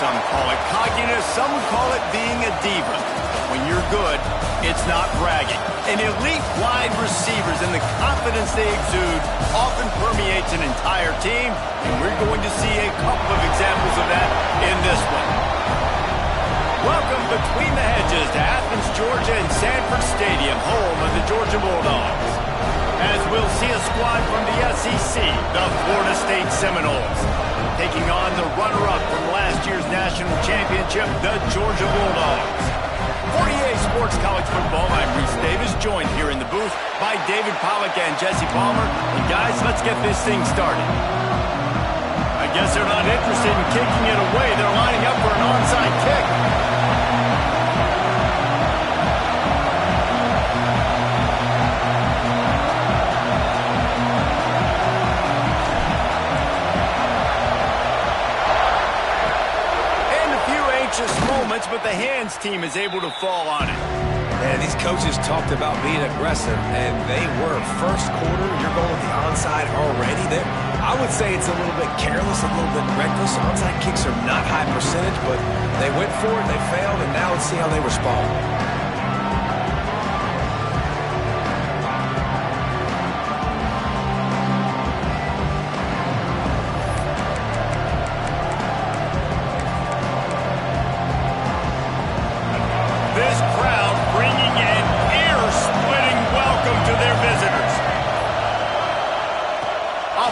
some call it cockiness, some would call it being a diva. But when you're good, it's not bragging. And elite wide receivers and the confidence they exude often permeates an entire team, and we're going to see a couple of examples of that in this one. Welcome between the hedges to Athens, Georgia and Sanford Stadium, home of the Georgia Bulldogs. As we'll see a squad from the SEC, the Florida State Seminoles, taking on the runner-up from last year's national championship, the Georgia Bulldogs. For EA Sports College Football, I'm Reese Davis, joined here in the booth by David Pollack and Jesse Palmer. And guys, let's get this thing started. I guess they're not interested in kicking it away. They're lining up for an onside kick. Moments, but the hands team is able to fall on it. Man, these coaches talked about being aggressive, and they were. First quarter, you're going with the onside already. I would say it's a little bit careless, a little bit reckless. Onside kicks are not high percentage, but they went for it, they failed, and now let's see how they respond.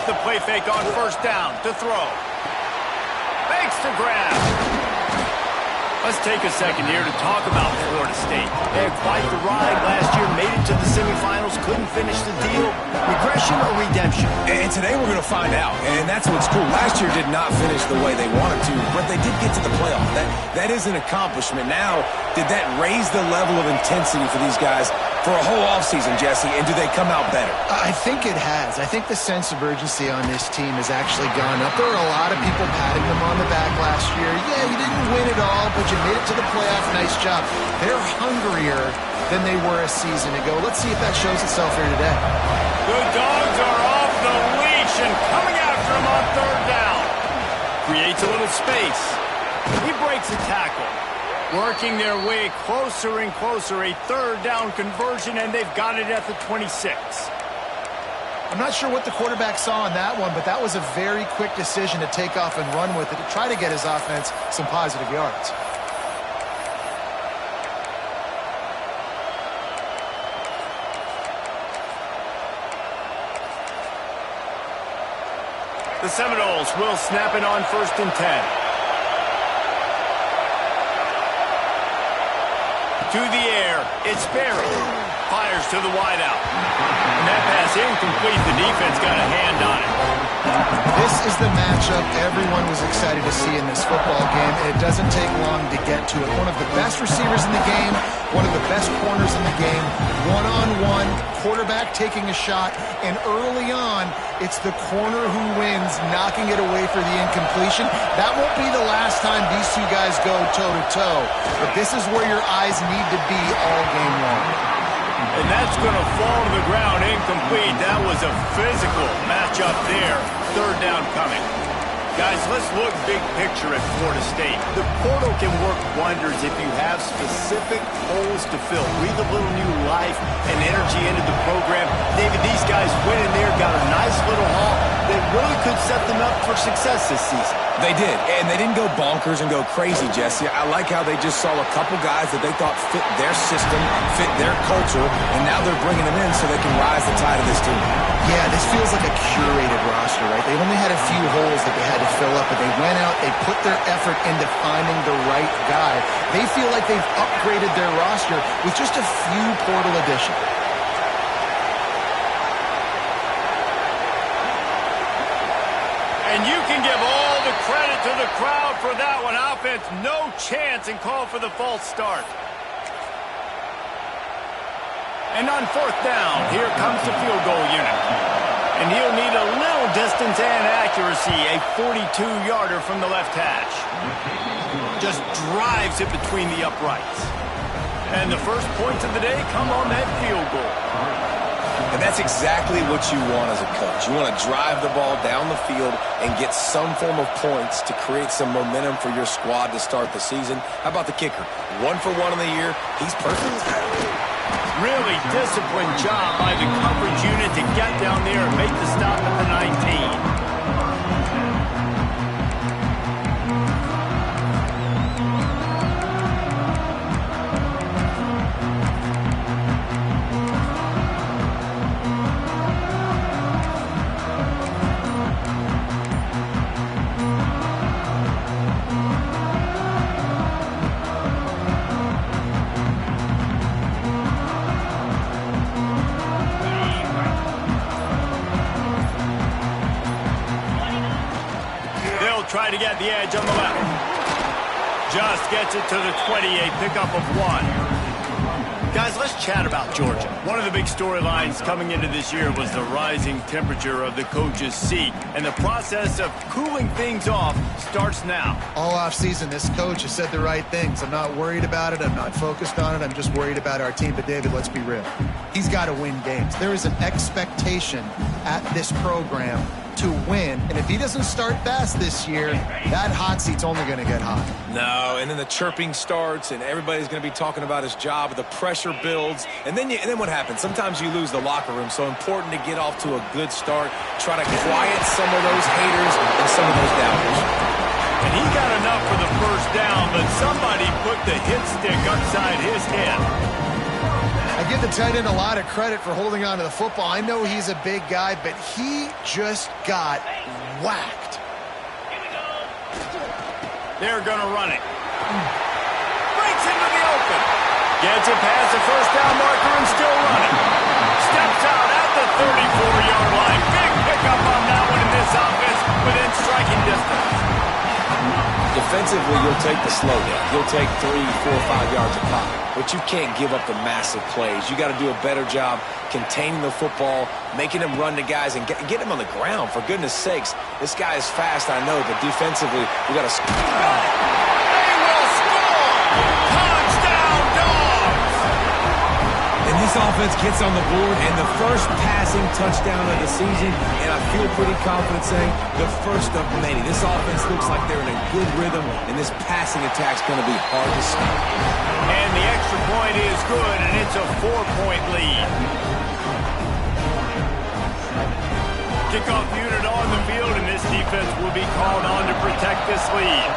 The play fake on first down to throw. Fakes to grab. Let's take a second here to talk about Florida State. They had quite the ride last year, made it to the semifinals, couldn't finish the deal. Regression or redemption? And today we're going to find out, and that's what's cool. Last year did not finish the way they wanted to, but they did get to the playoff. That is an accomplishment. Now, did that raise the level of intensity for these guys for a whole offseason, Jesse, and do they come out better? I think it has. I think the sense of urgency on this team has actually gone up. There were a lot of people patting them on the back last year. Yeah, you didn't win it all, but you made it to the playoff. Nice job. They're hungrier than they were a season ago. Let's see if that shows itself here today. The Dogs are off the leash and coming after him on third down. Creates a little space. He breaks a tackle. Working their way closer and closer, a third down conversion, and they've got it at the 26. I'm not sure what the quarterback saw on that one, but that was a very quick decision to take off and run with it to try to get his offense some positive yards. The Seminoles will snap it on 1st and 10. To the air, it's Berry. Fires to the wideout. And that pass incomplete. The defense got a hand on it. This is the matchup everyone was excited to see in this football game, and it doesn't take long to get to it. One of the best receivers in the game, one of the best corners in the game, one-on-one, quarterback taking a shot, and early on, it's the corner who wins, knocking it away for the incompletion. That won't be the last time these two guys go toe-to-toe, but this is where your eyes need to be all game long. And that's going to fall to the ground incomplete. That was a physical matchup there. Third down coming. Guys, let's look big picture at Florida State. The portal can work wonders if you have specific holes to fill. Breathe a little new life and energy into the program. David, these guys went in there, got a nice little haul that really could set them up for success this season. They did, and they didn't go bonkers and go crazy, Jesse. I like how they just saw a couple guys that they thought fit their system, fit their culture, and now they're bringing them in so they can rise the tide of this team. Yeah, this feels like a curated roster, right? They only had a few holes that they had to fill up, but they went out, they put their effort into finding the right guy. They feel like they've upgraded their roster with just a few portal additions. And you can give all the credit to the crowd for that one. Offense, no chance, and call for the false start. And on 4th down, here comes the field goal unit. And he'll need a little distance and accuracy, a 42-yarder from the left hash. Just drives it between the uprights. And the first points of the day come on that field goal. And that's exactly what you want as a coach. You want to drive the ball down the field and get some form of points to create some momentum for your squad to start the season. How about the kicker? 1 for 1 in the year. He's perfect. Really disciplined job by the coverage unit to get down there and make the stop at the 19. Try to get the edge on the left. Just gets it to the 28, pickup of 1. Guys, let's chat about Georgia. One of the big storylines coming into this year was the rising temperature of the coach's seat, and the process of cooling things off starts now. All offseason, this coach has said the right things. I'm not worried about it. I'm not focused on it. I'm just worried about our team. But, David, let's be real. He's got to win games. There is an expectation at this program to win, and if he doesn't start fast this year, that hot seat's only going to get hot. No, and then the chirping starts, and everybody's going to be talking about his job. The pressure builds, and then what happens? Sometimes you lose the locker room, so important to get off to a good start. Try to quiet some of those haters and some of those doubters. And he got enough for the first down, but somebody put the hit stick upside his head. I give the tight end a lot of credit for holding on to the football. I know he's a big guy, but he just got whacked. They're going to run it. Breaks into the open. Gets it past the first down marker and still running. Steps out at the 34-yard line. Big pickup on that one in this offense within striking distance. Defensively, you'll take the slow down. You'll take 3, 4, 5 yards a pop. But you can't give up the massive plays. You got to do a better job containing the football, making him run to guys, and get him on the ground. For goodness sakes, this guy is fast, I know, but defensively, we got to score. They will score! Touchdown, Dogs! And this offense gets on the board, and the first passing touchdown of the season, and I feel pretty confident saying the first of many. This offense looks like they're in a good rhythm, and this passing attack's going to be hard to stop. And the extra point is good, and it's a 4-point lead. Kickoff unit on the field, and this defense will be called on to protect this lead.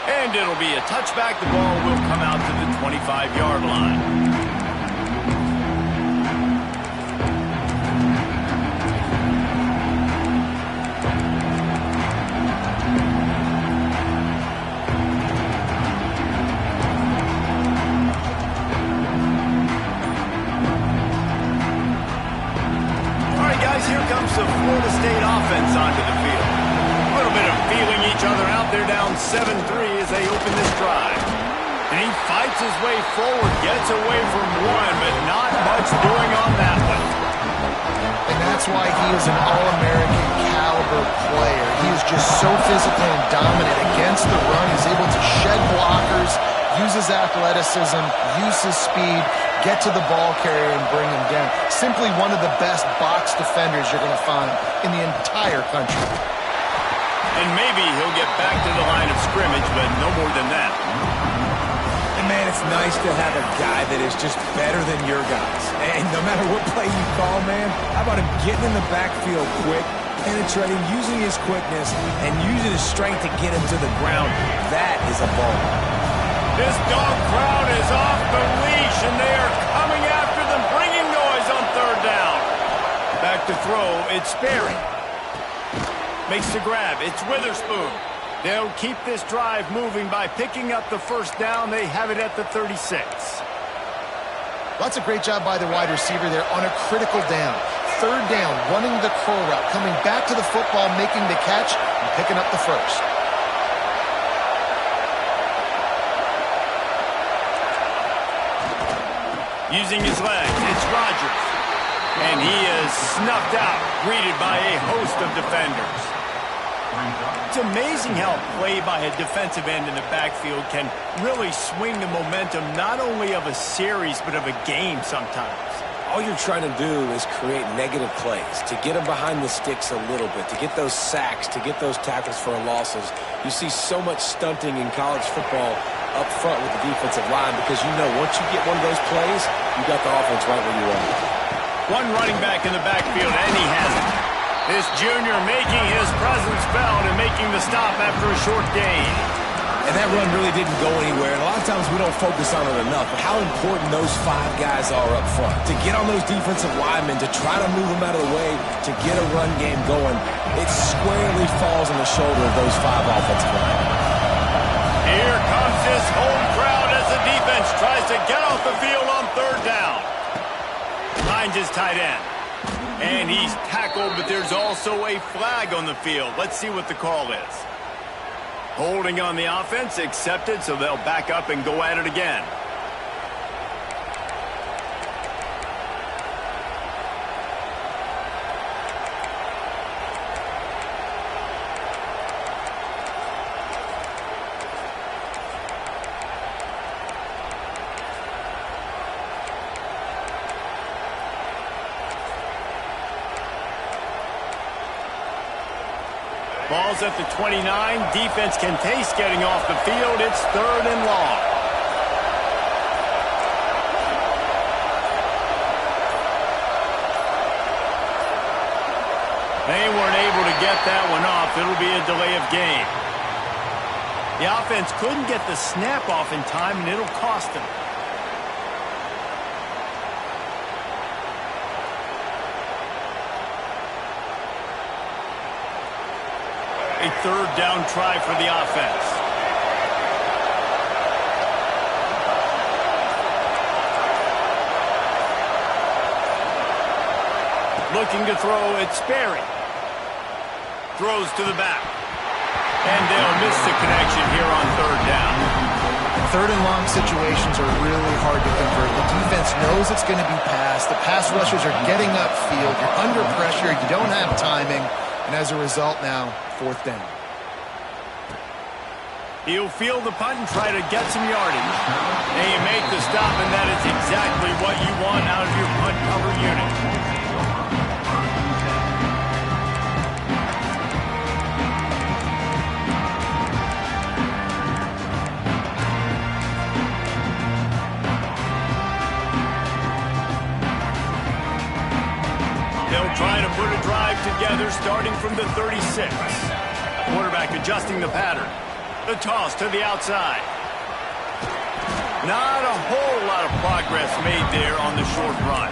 And it'll be a touchback. The ball will come out to the 25-yard line. Here comes the Florida State offense onto the field. A little bit of feeling each other out there, down 7-3 as they open this drive. And he fights his way forward, gets away from one, but not much doing on that one. And that's why he is an All-American caliber player. He is just so physical and dominant against the run. He's able to shed blockers, use his athleticism, use his speed, get to the ball carrier and bring him down. Simply one of the best box defenders you're going to find in the entire country. And maybe he'll get back to the line of scrimmage, but no more than that. And man, it's nice to have a guy that is just better than your guys. And no matter what play you call, man, how about him getting in the backfield quick, penetrating, using his quickness, and using his strength to get him to the ground? That is a ball. This dog crowd is off the leash, and they are coming after them, bringing noise on third down. Back to throw, it's Sperry. Makes the grab, it's Witherspoon. They'll keep this drive moving by picking up the first down. They have it at the 36. That's a great job by the wide receiver there on a critical down. Third down, running the curl route, coming back to the football, making the catch, and picking up the first. Using his legs, it's Rodgers. And he is snuffed out, greeted by a host of defenders. It's amazing how a play by a defensive end in the backfield can really swing the momentum not only of a series but of a game sometimes. All you're trying to do is create negative plays, to get them behind the sticks a little bit, to get those sacks, to get those tackles for losses. You see so much stunting in college football up front with the defensive line because you know once you get one of those plays, you got the offense right where you want it. One running back in the backfield, and he has it. This junior making his presence felt and making the stop after a short gain. And that run really didn't go anywhere. And a lot of times we don't focus on it enough, but how important those 5 guys are up front. To get on those defensive linemen, to try to move them out of the way, to get a run game going, it squarely falls on the shoulder of those 5 offensive linemen. Here comes this home crowd as the defense tries to get off the field on 3rd down. Finds his tight end. And he's tackled, but there's also a flag on the field. Let's see what the call is. Holding on the offense, accepted, so they'll back up and go at it again. Ball's at the 29. Defense can taste getting off the field. It's 3rd and long. They weren't able to get that one off. It'll be a delay of game. The offense couldn't get the snap off in time, and it'll cost them. A 3rd down try for the offense. Looking to throw, it's Sperry. Throws to the back. And they'll miss the connection here on 3rd down. 3rd and long situations are really hard to convert. The defense knows it's going to be passed. The pass rushers are getting upfield. You're under pressure. You don't have timing. And as a result now, 4th down. He'll field the punt and try to get some yardage. And you make the stop, and that is exactly what you want out of your punt cover unit. They'll try to put a drive together starting from the 36. Quarterback adjusting the pattern. The toss to the outside. Not a whole lot of progress made there on the short run.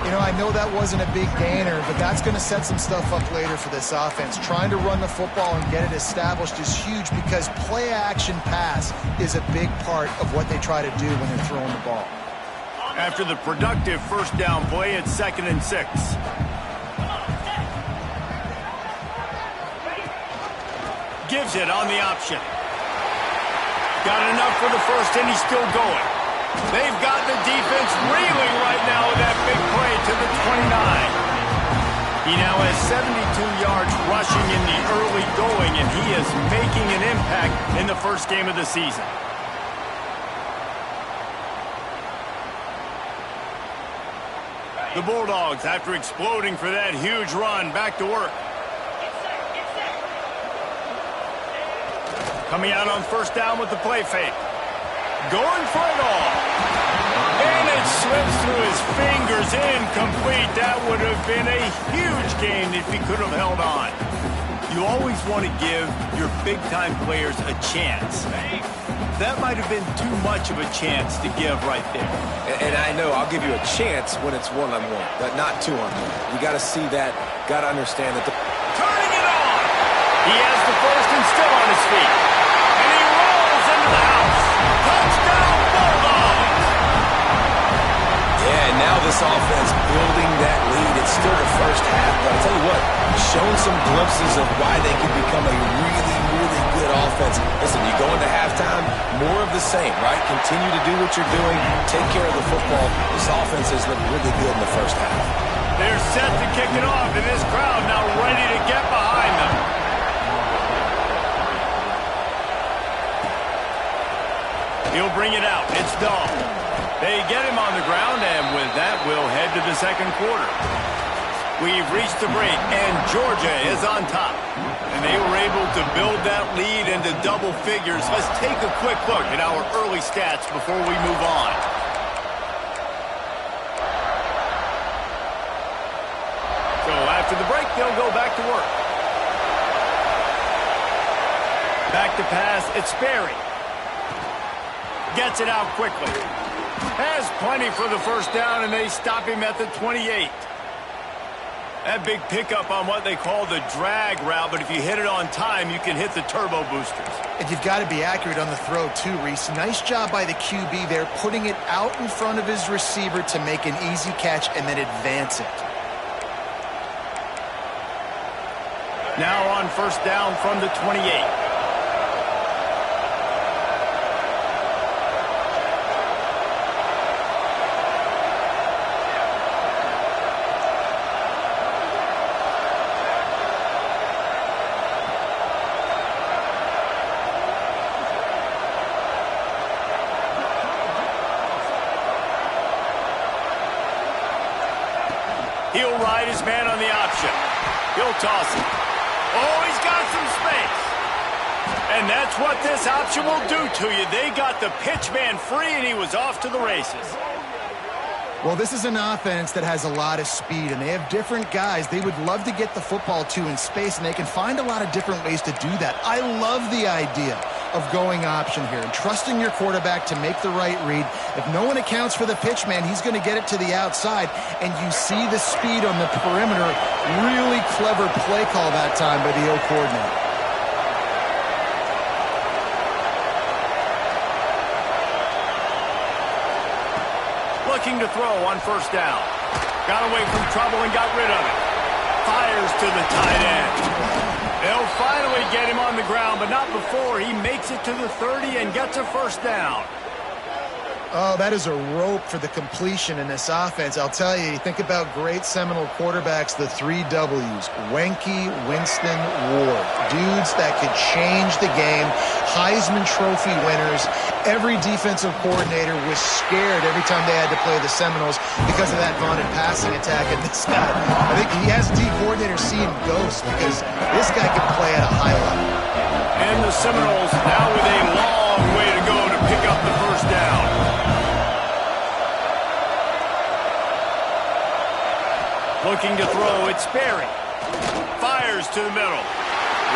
You know, I know that wasn't a big gainer, but that's going to set some stuff up later for this offense. Trying to run the football and get it established is huge because play-action pass is a big part of what they try to do when they're throwing the ball. After the productive 1st down play, it's 2nd and 6. Gives it on the option. Got enough for the 1st, and he's still going. They've got the defense reeling right now with that big play to the 29. He now has 72 yards rushing in the early going, and he is making an impact in the 1st game of the season. The Bulldogs, after exploding for that huge run, back to work. Coming out on 1st down with the play fake. Going for it all. And it slips through his fingers, incomplete. That would have been a huge gain if he could have held on. You always want to give your big-time players a chance. That might have been too much of a chance to give right there. And I know I'll give you a chance when it's one-on-one, but not two-on-one. You got to see that, got to understand that. Turning it on! He has the 1st and still on his feet. And he rolls into the house. Touchdown, Bulldogs! Yeah, and now this offense building that lead. It's still the 1st half, but I'll tell you what, shown some glimpses of why they could become a really, really good offense. Listen, you go into halftime, more of the same, right? Continue to do what you're doing, take care of the football. This offense has looked really good in the 1st half. They're set to kick it off, and this crowd now ready to get behind them. He'll bring it out. It's Dahl. They get him on the ground, and with that, we'll head to the second quarter. We've reached the break, and Georgia is on top. And they were able to build that lead into double figures. Let's take a quick look at our early stats before we move on. So after the break, they'll go back to work. Back to pass, it's Sperry. Gets it out quickly. Has plenty for the first down, and they stop him at the 28. That big pickup on what they call the drag route, but if you hit it on time, you can hit the turbo boosters. And you've got to be accurate on the throw, too, Reese. Nice job by the QB there, putting it out in front of his receiver to make an easy catch and then advance it. Now on first down from the 28. He'll ride his man on the option. He'll toss it. Oh, he's got some space. And that's what this option will do to you. They got the pitch man free, and he was off to the races. Well, this is an offense that has a lot of speed, and they have different guys they would love to get the football to in space, and they can find a lot of different ways to do that. I love the idea of going option here and trusting your quarterback to make the right read. If no one accounts for the pitch man, he's going to get it to the outside, and you see the speed on the perimeter. Really clever play call that time by the O coordinator. Looking to throw on first down. Got away from trouble and got rid of it. Fires to the tight end. They'll finally get him on the ground, but not before he makes it to the 30 and gets a first down. Oh, that is a rope for the completion in this offense. I'll tell you, you think about great Seminole quarterbacks, the 3 W's, Wenke, Winston, Ward. Dudes that could change the game, Heisman Trophy winners. Every defensive coordinator was scared every time they had to play the Seminoles because of that vaunted passing attack. And this guy, I think he has D coordinators seeing ghosts because this guy can play at a high level. And the Seminoles now with a long way to go to pick up the first down. Looking to throw, it's Sperry. Fires to the middle.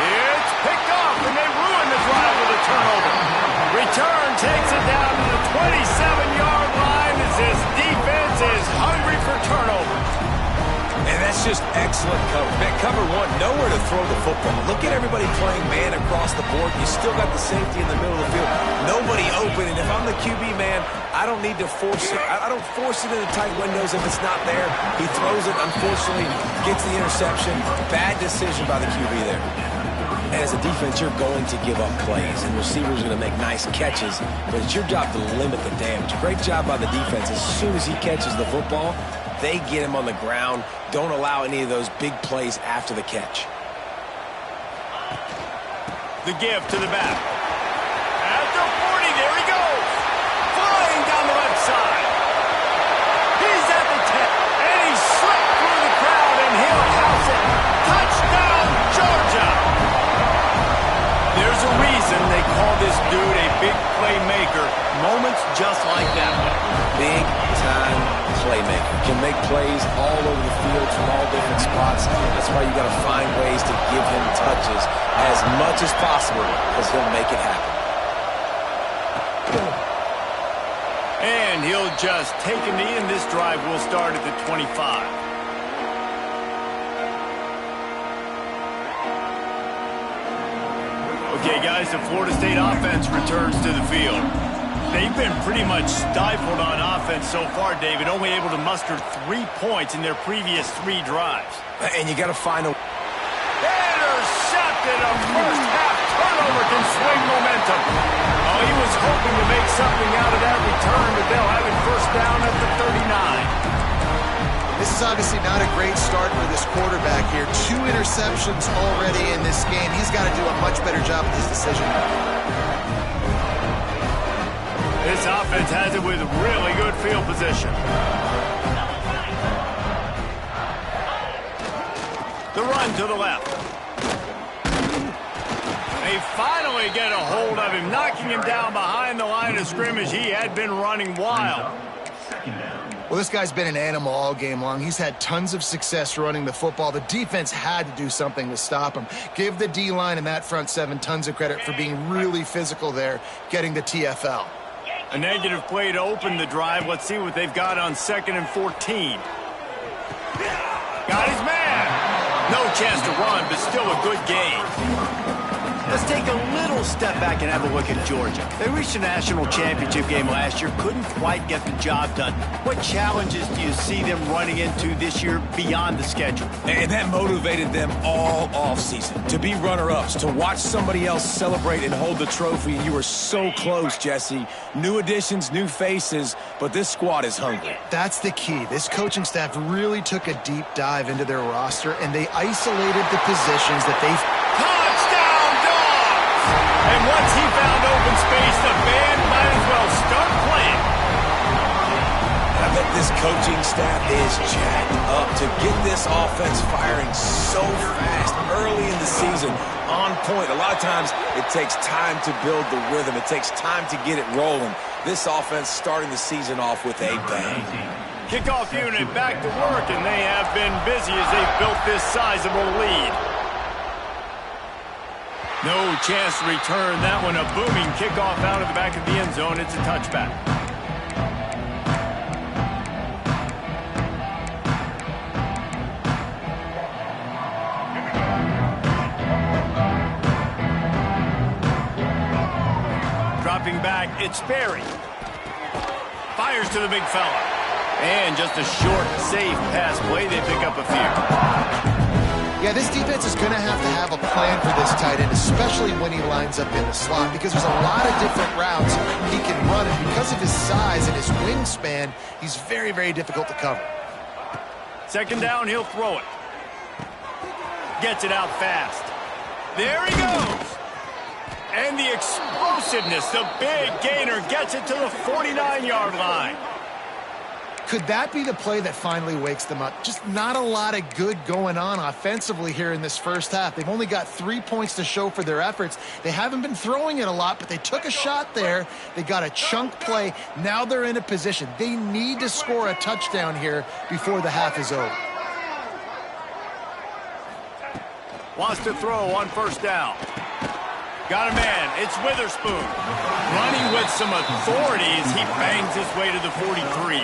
It's picked off, and they ruin the drive with a turnover. Return takes it down to the 27-yard line as this defense is hungry for turnovers. And that's just excellent cover. Man, cover one, nowhere to throw the football. Look at everybody playing man across the board. You still got the safety in the middle of the field. Nobody open, and if I'm the QB, man, I don't need to force it. I don't force it into tight windows if it's not there. He throws it, unfortunately, gets the interception. Bad decision by the QB there. And as a defense, you're going to give up plays, and receivers are going to make nice catches, but it's your job to limit the damage. Great job by the defense. As soon as he catches the football, they get him on the ground. Don't allow any of those big plays after the catch. The give to the back. At the 40, there he goes. Flying down the left side. He's at the 10, and he slipped through the crowd, and he'll house it. Touchdown, Georgia. There's a reason they call this dude a big playmaker. Moments just like that one. Big-time playmaker. Can make plays all over the field from all different spots. That's why you got to find ways to give him touches as much as possible because he'll make it happen. And he'll just take a knee, and this drive will start at the 25. Okay, guys, the Florida State offense returns to the field. They've been pretty much stifled on offense so far, David, only able to muster 3 points in their previous 3 drives. And you got to find a... Intercepted! A first-half turnover can swing momentum. Oh, he was hoping to make something out of that return, but they'll have it first down at the 39. This is obviously not a great start for this quarterback here. 2 interceptions already in this game. He's got to do a much better job with his decision. This offense has it with really good field position. The run to the left. They finally get a hold of him, knocking him down behind the line of scrimmage. He had been running wild. Well, this guy's been an animal all game long. He's had tons of success running the football. The defense had to do something to stop him. Give the D-line and that front seven tons of credit for being really physical there, getting the TFL. A negative play to open the drive. Let's see what they've got on 2nd and 14. Got his man. No chance to run, but still a good game. Let's take a little step back and have a look at Georgia. They reached a national championship game last year, couldn't quite get the job done. What challenges do you see them running into this year beyond the schedule? And that motivated them all offseason to be runner-ups, to watch somebody else celebrate and hold the trophy. And you were so close, Jesse. New additions, new faces, but this squad is hungry. That's the key. This coaching staff really took a deep dive into their roster, and they isolated the positions that they've... And once he found open space, the band might as well start playing. I bet this coaching staff is jacked up to get this offense firing so fast early in the season, on point. A lot of times it takes time to build the rhythm. It takes time to get it rolling. This offense starting the season off with a bang. Kickoff unit back to work, and they have been busy as they've built this sizable lead. No chance to return that one. A booming kickoff out of the back of the end zone. It's a touchback. Dropping back, it's Berry. Fires to the big fella. And just a short, safe pass play. They pick up a few. Yeah, this defense is going to have a plan for this tight end, especially when he lines up in the slot, because there's a lot of different routes he can run, and because of his size and his wingspan, he's very, very difficult to cover. 2nd down, he'll throw it. Gets it out fast. There he goes. And the explosiveness, the big gainer, gets it to the 49-yard line. Could that be the play that finally wakes them up? Just not a lot of good going on offensively here in this first half. They've only got 3 points to show for their efforts. They haven't been throwing it a lot, but they took a shot there. They got a chunk play. Now they're in a position. They need to score a touchdown here before the half is over. Wants to throw on 1st down. Got a man. It's Witherspoon. Running with some authority as he bangs his way to the 43.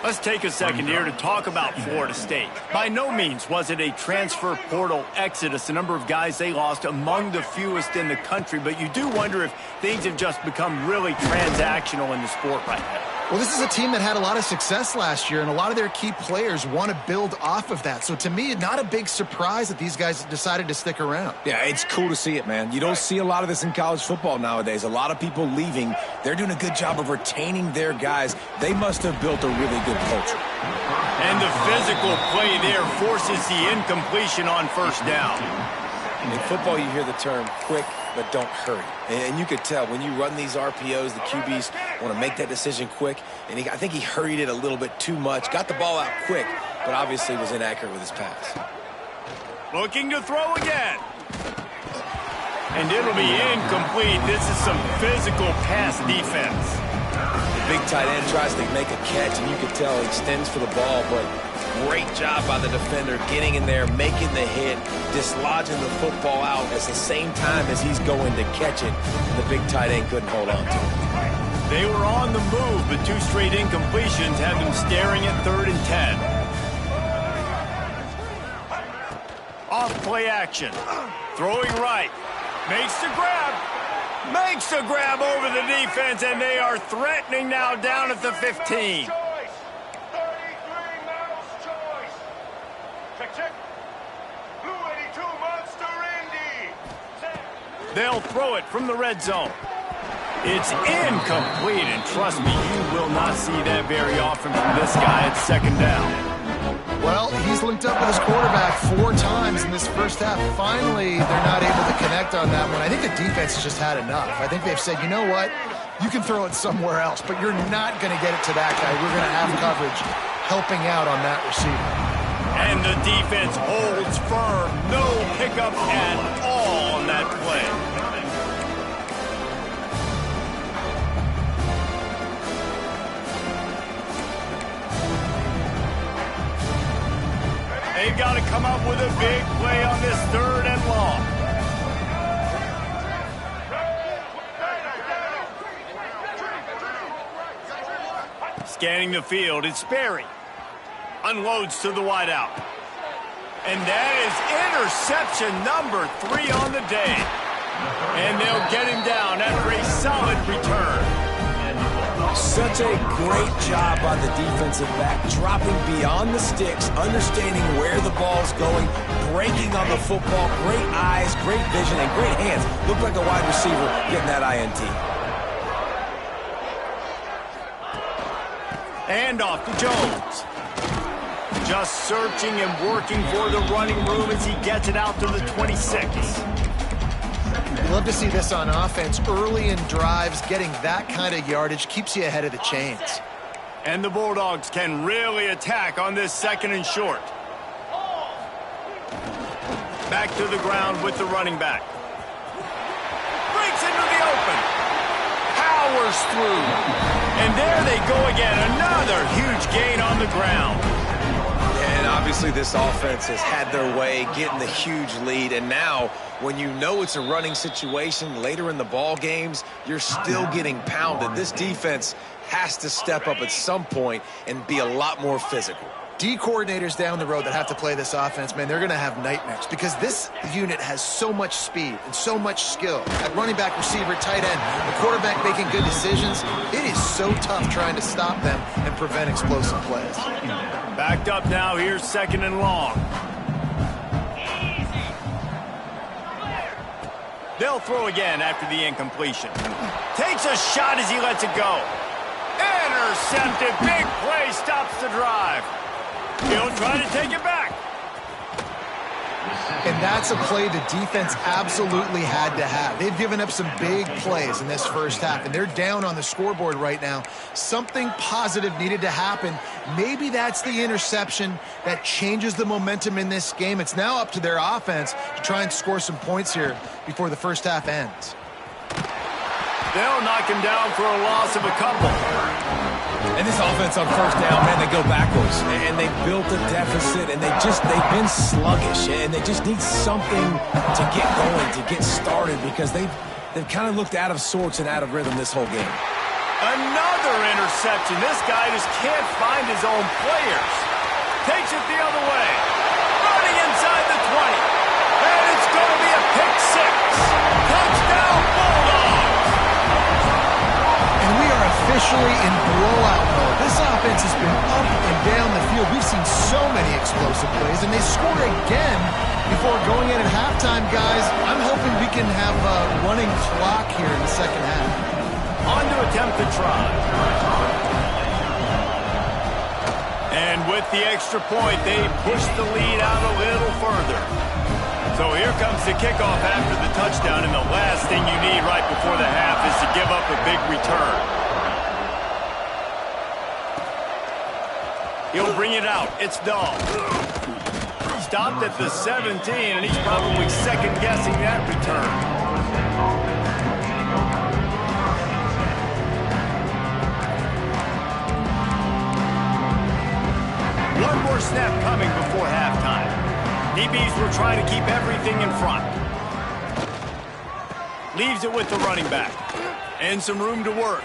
Let's take a second here to talk about Florida State. By no means was it a transfer portal exodus. The number of guys they lost among the fewest in the country, but you do wonder if things have just become really transactional in the sport right now. Well, this is a team that had a lot of success last year, and a lot of their key players want to build off of that. So to me, not a big surprise that these guys decided to stick around. Yeah, it's cool to see it, man. You don't see a lot of this in college football nowadays. A lot of people leaving. They're doing a good job of retaining their guys. They must have built a really good culture. And the physical play there forces the incompletion on 1st down. In football, you hear the term quick, but don't hurry. And you could tell when you run these RPOs, the QBs want to make that decision quick. And I think he hurried it a little bit too much. Got the ball out quick, but obviously was inaccurate with his pass. Looking to throw again. And it'll be incomplete. This is some physical pass defense. The big tight end tries to make a catch, and you can tell he extends for the ball, but great job by the defender getting in there, making the hit, dislodging the football out at the same time as he's going to catch it. The big tight end couldn't hold on to it. They were on the move, but 2 straight incompletions have them staring at 3rd and 10. Off play action. Throwing right. Makes the grab. Makes the grab over the defense, and they are threatening now down at the 15. They'll throw it from the red zone. It's incomplete, and trust me, you will not see that very often from this guy at 2nd down. Well, he's linked up with his quarterback 4 times in this first half. Finally, they're not able to connect on that one. I think the defense has just had enough. I think they've said, you know what? you can throw it somewhere else, but you're not going to get it to that guy. We're going to have coverage helping out on that receiver. And the defense holds firm. No pickup at all on that play. They've got to come up with a big play on this 3rd and long. Scanning the field, it's Sperry. Unloads to the wideout. And that is interception number 3 on the day. And they'll get him down after a solid return. Such a great job by the defensive back, dropping beyond the sticks, understanding where the ball's going, breaking on the football, great eyes, great vision, and great hands. Looked like a wide receiver getting that INT. And off to Jones. Just searching and working for the running room as he gets it out to the 26. You love to see this on offense. Early in drives, getting that kind of yardage keeps you ahead of the chains. And the Bulldogs can really attack on this 2nd and short. Back to the ground with the running back. Breaks into the open. Powers through. And there they go again. Another huge gain on the ground. And obviously this offense has had their way, getting the huge lead. And now, when you know it's a running situation later in the ball games, you're still getting pounded. This defense has to step up at some point and be a lot more physical. D coordinators down the road that have to play this offense, man, they're going to have nightmares because this unit has so much speed and so much skill. At running back, receiver, tight end, the quarterback making good decisions. It is so tough trying to stop them and prevent explosive plays. Backed up now, here's 2nd and long. They'll throw again after the incompletion. Takes a shot as he lets it go. Intercepted, big play, stops the drive. He'll try to take it back. And that's a play the defense absolutely had to have. They've given up some big plays in this first half, and they're down on the scoreboard right now. Something positive needed to happen. Maybe that's the interception that changes the momentum in this game. It's now up to their offense to try and score some points here before the first half ends. They'll knock him down for a loss of a couple. And this offense on 1st down, man, they go backwards. And they built a deficit, and they've been sluggish. And they just need something to get going, to get started, because they've kind of looked out of sorts and out of rhythm this whole game. Another interception. This guy just can't find his own players. Takes it the other way. Running inside the 20. And it's going to be a pick 6. Touchdown, Bulldogs. And we are officially in blowout mode. This offense has been up and down the field. We've seen so many explosive plays, and they score again before going in at halftime, guys. I'm hoping we can have a running clock here in the second half. On to attempt the try. And with the extra point, they push the lead out a little further. So here comes the kickoff after the touchdown, and the last thing you need right before the half is to give up a big return. He'll bring it out. It's Dahl. Stopped at the 17, and he's probably second-guessing that return. One more snap coming before halftime. DBs were trying to keep everything in front. Leaves it with the running back. And some room to work.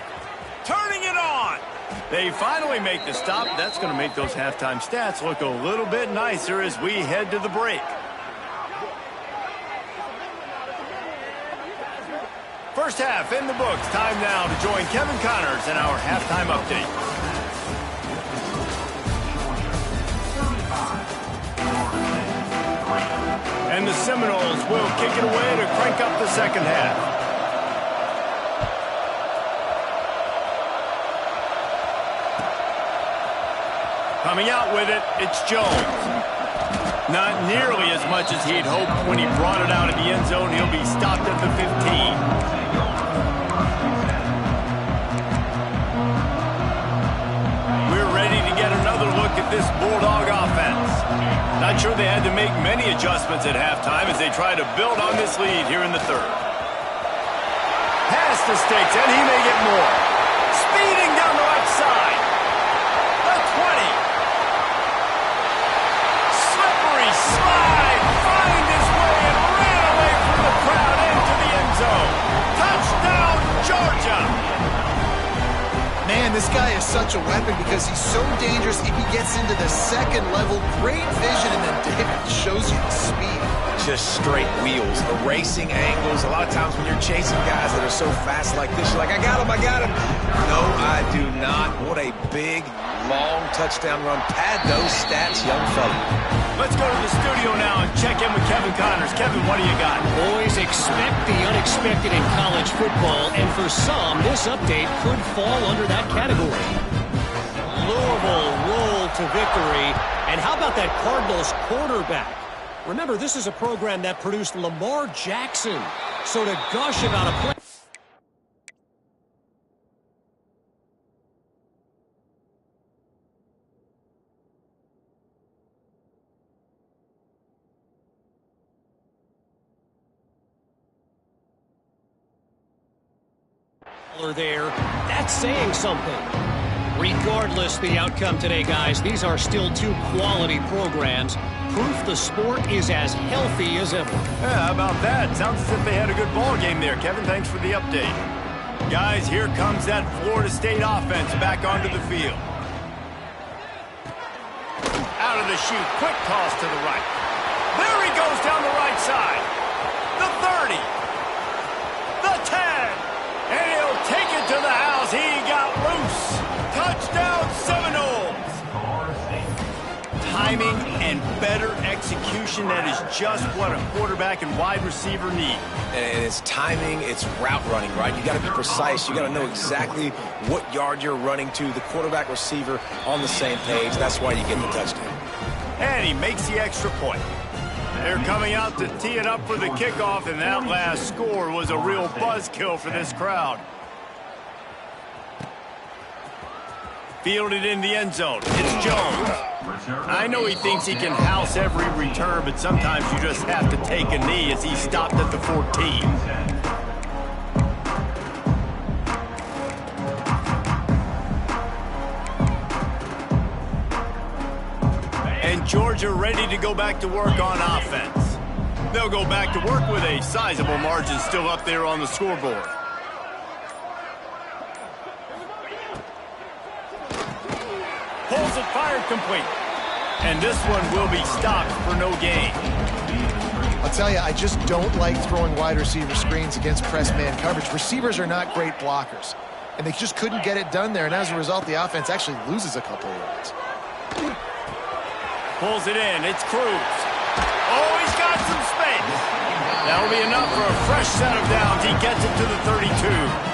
Turning it on. They finally make the stop. That's going to make those halftime stats look a little bit nicer as we head to the break. First half in the books. Time now to join Kevin Connors in our halftime update. And the Seminoles will kick it away to crank up the second half. Coming out with it, it's Jones. Not nearly as much as he'd hoped when he brought it out of the end zone. He'll be stopped at the 15. look at this Bulldog offense. Not sure they had to make many adjustments at halftime as they try to build on this lead here in the third. Past the sticks, and he may get more. Speeding down the right side. The 20. Slippery slide. Find his way and ran away from the crowd into the end zone. Touchdown, Georgia. Man, this guy is such a weapon because he's so dangerous if he gets into the second level. Great vision, and then David shows you the speed. Just straight wheels, erasing angles. A lot of times when you're chasing guys that are so fast like this, you're like, I got him. No, I do not. What a big, long touchdown run. Pad those stats, young fella. Let's go to the studio now and check in with Kevin Connors. Kevin, what do you got? Boys, expect the unexpected in college football, and for some, this update could fall under that category. Louisville roll to victory, and how about that Cardinals quarterback? Remember, this is a program that produced Lamar Jackson, so to gush about a play... there, that's saying something. Regardless the outcome today, guys, these are still two quality programs. Proof the sport is as healthy as ever. Yeah, how about that? Sounds as if they had a good ball game there. Kevin, thanks for the update. Guys, here comes that Florida State offense back onto the field. Out of the chute, quick toss to the right. There he goes down the right side. The 30. The 10. And he'll take it to the house. He got loose. Touchdown, Seminoles. Timing and better execution, that is just what a quarterback and wide receiver need. And it's timing, it's route running, right? You got to be precise. You got to know exactly what yard you're running to. The quarterback receiver on the same page. That's why you get the touchdown. And he makes the extra point. They're coming out to tee it up for the kickoff, and that last score was a real buzzkill for this crowd. Fielded in the end zone. It's Jones. I know he thinks he can house every return, but sometimes you just have to take a knee as he stopped at the 14. And Georgia ready to go back to work on offense. They'll go back to work with a sizable margin still up there on the scoreboard. Pulls it, fired complete. And this one will be stopped for no gain. I'll tell you, I just don't like throwing wide receiver screens against press man coverage. Receivers are not great blockers, and they just couldn't get it done there, and as a result, the offense actually loses a couple of yards. Pulls it in. It's Cruz. Oh, he's got some space. That'll be enough for a fresh set of downs. He gets it to the 32.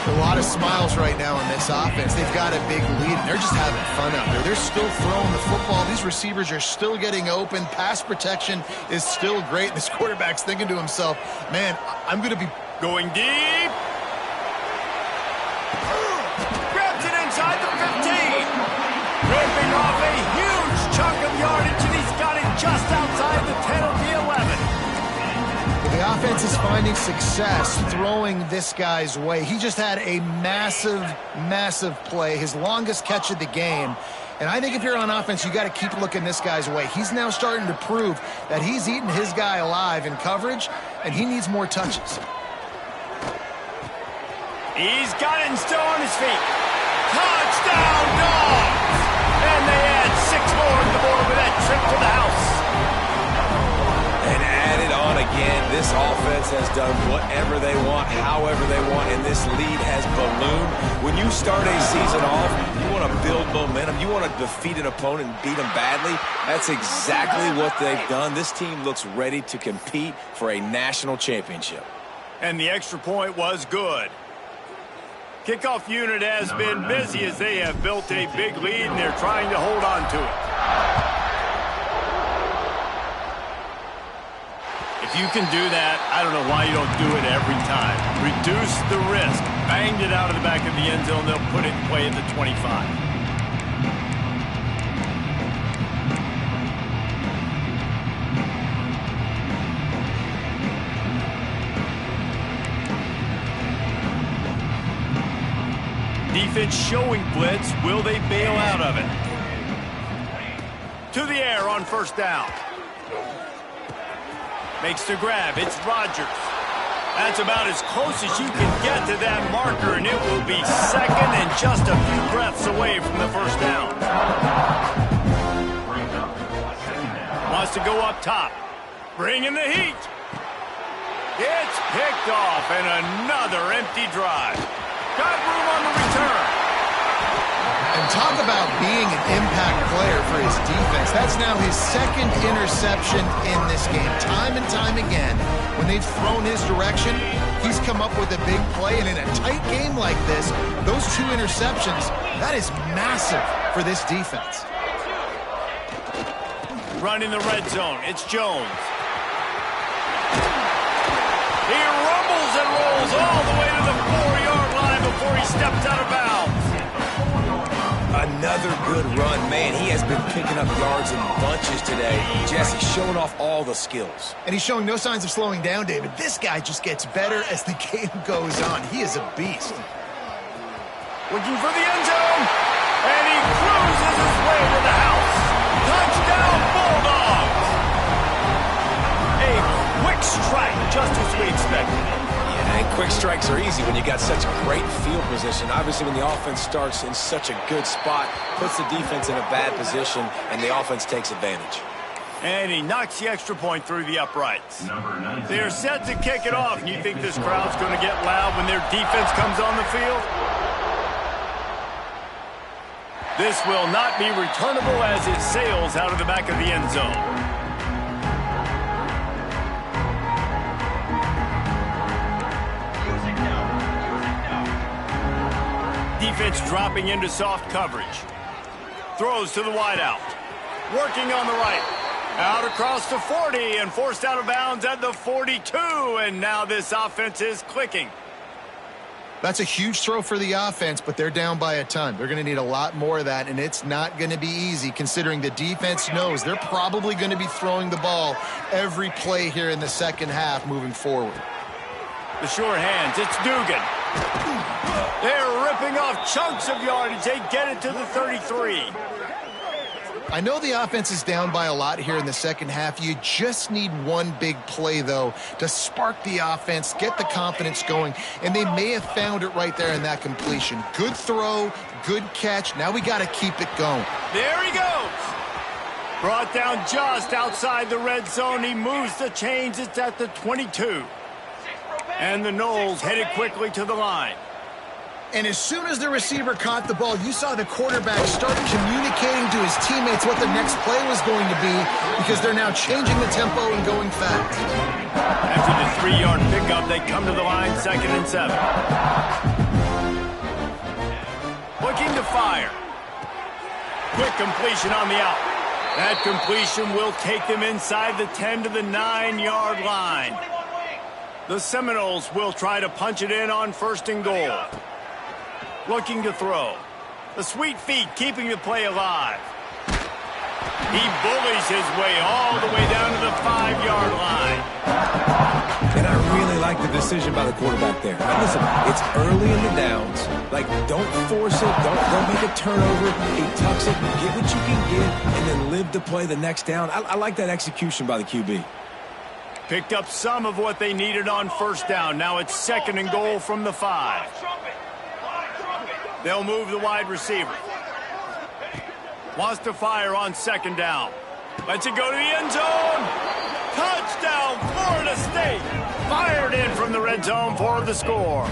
A lot of smiles right now in this offense. They've got a big lead, and they're just having fun out there. They're still throwing the football. These receivers are still getting open. Pass protection is still great. This quarterback's thinking to himself, man, I'm going to be going deep. Grabs it inside the 15. Ripping off a huge chunk of yardage, and he's got it just outside the 10 of the 11. The offense is finding success throwing this guy's way. He just had a massive, massive play, his longest catch of the game. And I think if you're on offense, you got to keep looking this guy's way. He's now starting to prove that he's eating his guy alive in coverage, and he needs more touches. He's got it and still on his feet. Touchdown, Dogs! And they add 6 more on the board with that trip to the house. And added on again, this offense has done whatever they want, however they want, and this lead has ballooned. When you start a season off, you want to build momentum. You want to defeat an opponent and beat them badly. That's exactly what they've done. This team looks ready to compete for a national championship. And the extra point was good. Kickoff unit has been busy as they have built a big lead, and they're trying to hold on to it. If you can do that, I don't know why you don't do it every time. Reduce the risk. Banged it out of the back of the end zone. They'll put it in play at the 25. defense showing blitz. Will they bail out of it? To the air on first down. Makes the grab. It's Rodgers. That's about as close as you can get to that marker, and it will be second and just a few breaths away from the first down. Wants to go up top. Bring in the heat. It's picked off, and another empty drive. Got room on the return. And talk about being an impact player for his defense. That's now his second interception in this game. Time and time again, when they've thrown his direction, he's come up with a big play. And in a tight game like this, those 2 interceptions, that is massive for this defense. Running the red zone. It's Jones. He rumbles and rolls all the way to the 4-yard line before he steps out of bounds. Another good run. Man, he has been picking up yards in bunches today. Jesse showing off all the skills. And he's showing no signs of slowing down, David. This guy just gets better as the game goes on. He is a beast. Looking for the end zone. And he cruises his way to the house. Touchdown, Bulldogs. A quick strike, just as we expected. Yeah, and quick strikes are easy when you got such great field position. Obviously, when the offense starts in such a good spot, puts the defense in a bad position, and the offense takes advantage. And he knocks the extra point through the uprights. They're set to kick it off, and you think this crowd's going to get loud when their defense comes on the field? This will not be returnable as it sails out of the back of the end zone. Defense dropping into soft coverage. Throws to the wideout. Working on the right. Out across the 40 and forced out of bounds at the 42. And now this offense is clicking. That's a huge throw for the offense, but they're down by a ton. They're going to need a lot more of that, and it's not going to be easy considering the defense knows they're probably going to be throwing the ball every play here in the second half moving forward. The short hands, it's Dugan. They're ripping off chunks of yardage. They get it to the 33. I know the offense is down by a lot here in the second half. You just need one big play, though, to spark the offense, get the confidence going, and they may have found it right there in that completion. Good throw, good catch. Now we got to keep it going. There he goes. Brought down just outside the red zone. He moves the chains. It's at the 22. And the Noles headed quickly to the line. And as soon as the receiver caught the ball, you saw the quarterback start communicating to his teammates what the next play was going to be because they're now changing the tempo and going fast. After the 3-yard pickup, they come to the line 2nd and 7. Looking to fire. Quick completion on the out. That completion will take them inside the 10 to the 9-yard line. The Seminoles will try to punch it in on 1st and goal. Looking to throw. The sweet feet keeping the play alive. He bullies his way all the way down to the 5-yard line. And I really like the decision by the quarterback there. Now listen, it's early in the downs. Like, don't force it. Don't make a turnover. He tucks it. Get what you can get, and then live to play the next down. I like that execution by the QB. Picked up some of what they needed on 1st down. Now it's 2nd and goal from the 5. They'll move the wide receiver. Wants to fire on 2nd down. Lets it go to the end zone. Touchdown, Florida State. Fired in from the red zone for the score.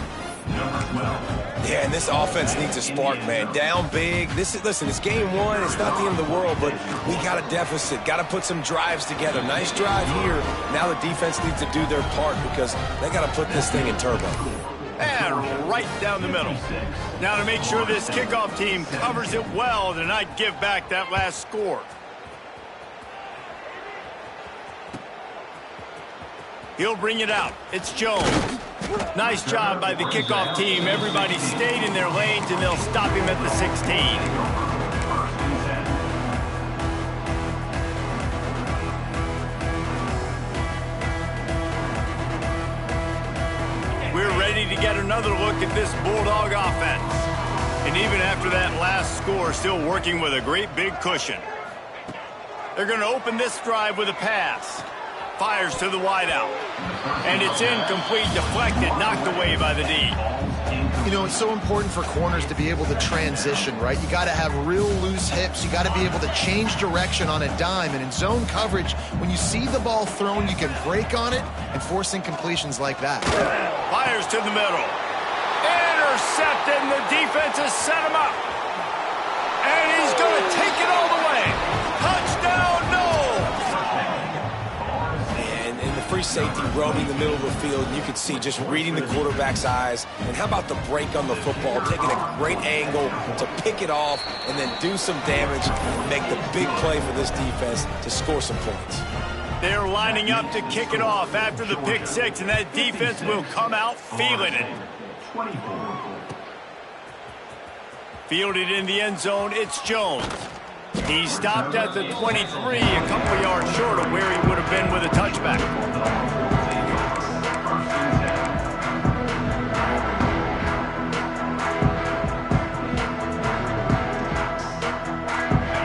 Yeah, and this offense needs a spark, man. Down big. Listen, it's game 1. It's not the end of the world, but we got a deficit. Got to put some drives together. Nice drive here. Now the defense needs to do their part because they got to put this thing in turbo. And right down the middle. Now to make sure this kickoff team covers it well to not give back that last score. He'll bring it out. It's Jones. Nice job by the kickoff team. Everybody stayed in their lanes, and they'll stop him at the 16. We're ready to get another look at this Bulldog offense. And even after that last score, still working with a great big cushion. They're going to open this drive with a pass. Fires to the wideout. And it's incomplete, deflected, knocked away by the D. You know, it's so important for corners to be able to transition, right? You got to have real loose hips. You got to be able to change direction on a dime. And in zone coverage, when you see the ball thrown, you can break on it and force incompletions like that. Fires to the middle. Intercepted, and the defense has set him up. And he's going to take it all the way. Touchdown, Knowles! And the free safety roaming the middle of the field, you can see just reading the quarterback's eyes. And how about the break on the football, taking a great angle to pick it off and then do some damage and make the big play for this defense to score some points. They're lining up to kick it off after the pick six, and that defense will come out feeling it. Fielded in the end zone, it's Jones. He stopped at the 23, a couple yards short of where he would have been with a touchback.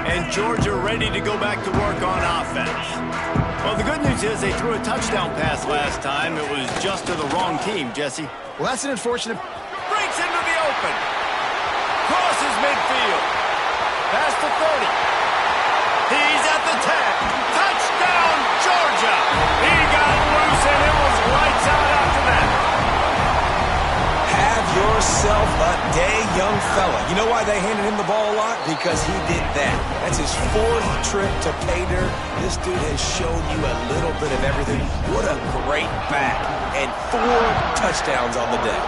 And Georgia ready to go back to work on offense. Well, the good news is they threw a touchdown pass last time. It was just to the wrong team, Jesse. Well, that's an unfortunate... Breaks into the open. Crosses midfield. Past the 30. He's at the 10. Touchdown, Georgia. He got loose, and it was lights out after that. Have yourself a day, young fella. You know why they handed him the ball a lot? Because he did that. That's his 4th trip to pay dirt. This dude has shown you a little bit of everything. What a great back. And 4 touchdowns on the day.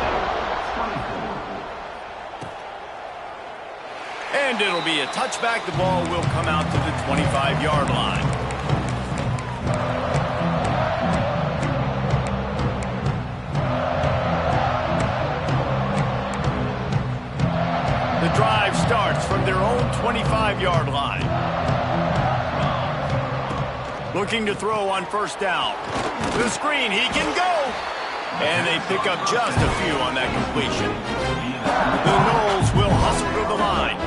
And it'll be a touchback. The ball will come out to the 25-yard line. The drive starts from their own 25-yard line. Looking to throw on first down. The screen, he can go. And they pick up just a few on that completion. The Knowles will hustle to the line.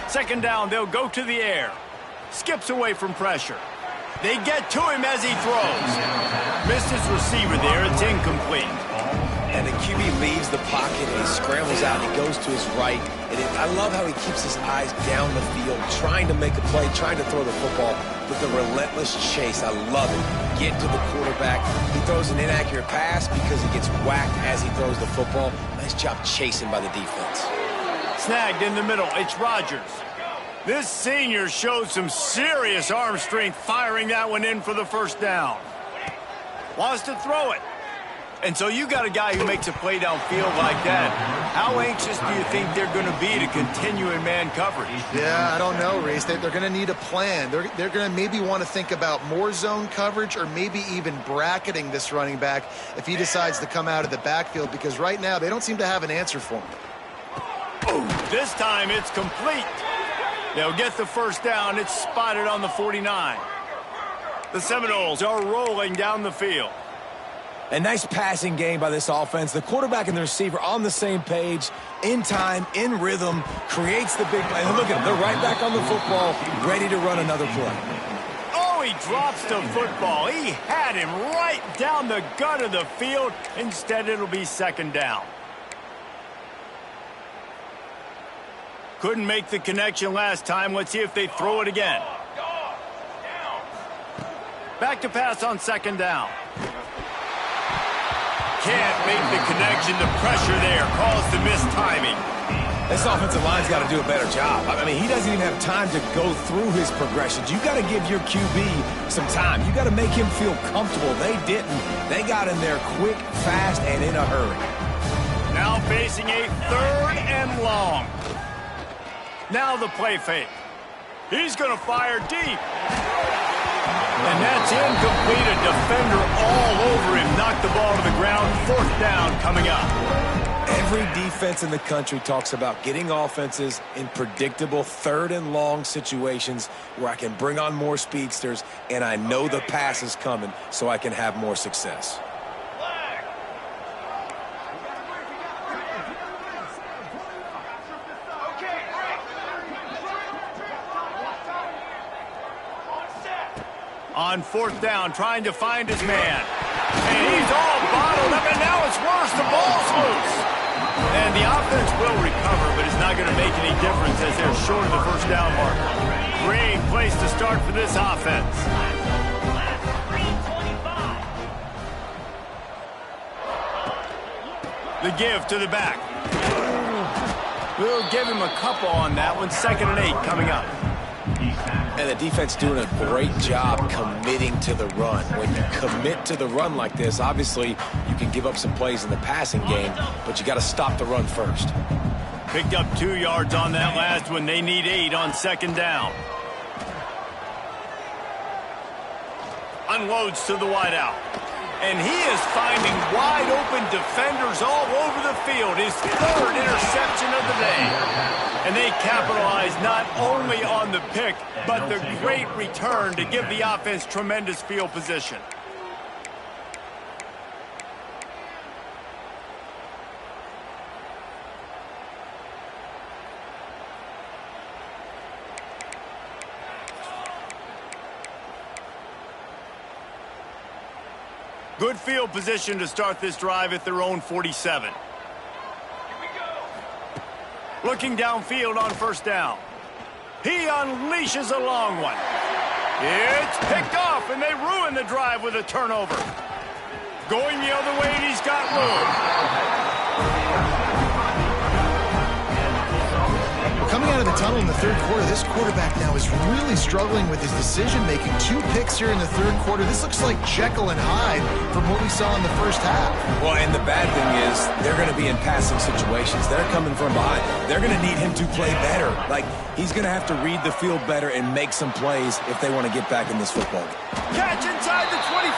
Second down, they'll go to the air. Skips away from pressure. They get to him as he throws. Missed his receiver there. It's incomplete. And the QB leaves the pocket and he scrambles out. He goes to his right. And I love how he keeps his eyes down the field, trying to make a play, trying to throw the football with the relentless chase. I love it. Get to the quarterback. He throws an inaccurate pass because he gets whacked as he throws the football. Nice job chasing by the defense. Snagged in the middle. It's Rodgers. This senior showed some serious arm strength firing that one in for the first down. Wants to throw it. And so you got a guy who makes a play downfield like that. How anxious do you think they're going to be to continue in man coverage? Yeah, I don't know, Reese. They're going to need a plan. They're going to maybe want to think about more zone coverage or maybe even bracketing this running back if he decides to come out of the backfield, because right now they don't seem to have an answer for him. Oh, this time it's complete. They'll get the first down. It's spotted on the 49. The Seminoles are rolling down the field. A nice passing game by this offense. The quarterback and the receiver on the same page, in time, in rhythm, creates the big play. And look at them. They're right back on the football, ready to run another play. Oh, he drops the football. He had him right down the gut of the field. Instead, it'll be second down. Couldn't make the connection last time. Let's see if they throw it again. Back to pass on second down. Can't make the connection. The pressure there caused the missed timing. This offensive line's got to do a better job. I mean, he doesn't even have time to go through his progressions. You got to give your QB some time. You got to make him feel comfortable. They didn't. They got in there quick, fast, and in a hurry. Now facing a third and long. Now the play fake. He's going to fire deep. And that's incomplete. A defender all over him. Knocked the ball to the ground. Fourth down coming up. Every defense in the country talks about getting offenses in predictable third and long situations where I can bring on more speedsters and I know the pass is coming so I can have more success. On fourth down, trying to find his man. And he's all bottled up, and now it's worse. The ball's loose. And the offense will recover, but it's not going to make any difference as they're short of the first down mark. Great place to start for this offense. The give to the back. We'll give him a couple on that one. 2nd and 8 coming up. And the defense doing a great job committing to the run. When you commit to the run like this, obviously you can give up some plays in the passing game, but you got to stop the run first. Picked up 2 yards on that last one. They need 8 on 2nd down. Unloads to the wideout. And he is finding wide-open defenders all over the field. His 3rd interception of the day. And they capitalize not only on the pick, but the great return to give the offense tremendous field position. Good field position to start this drive at their own 47. Looking downfield on first down. He unleashes a long one. It's picked off, and they ruin the drive with a turnover. Going the other way, and he's got room. Coming out of the tunnel in the 3rd quarter, this quarterback now is really struggling with his decision-making. 2 picks here in the 3rd quarter. This looks like Jekyll and Hyde from what we saw in the first half. Well, and the bad thing is they're going to be in passing situations. They're coming from behind. They're going to need him to play better. Like, he's going to have to read the field better and make some plays if they want to get back in this football game. Catch inside the 25.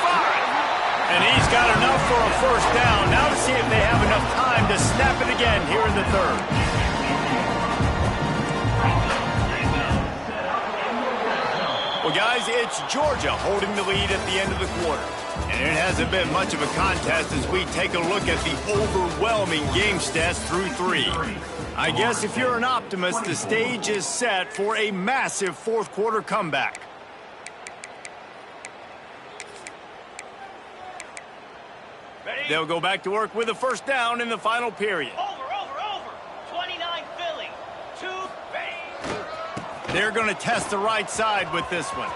And he's got enough for a first down. Now to see if they have enough time to snap it again here in the 3rd. Well, guys, it's Georgia holding the lead at the end of the quarter. And it hasn't been much of a contest as we take a look at the overwhelming game stats through 3. I guess if you're an optimist, the stage is set for a massive 4th quarter comeback. They'll go back to work with a first down in the final period. Over. 29 Philly. 2 They're going to test the right side with this one.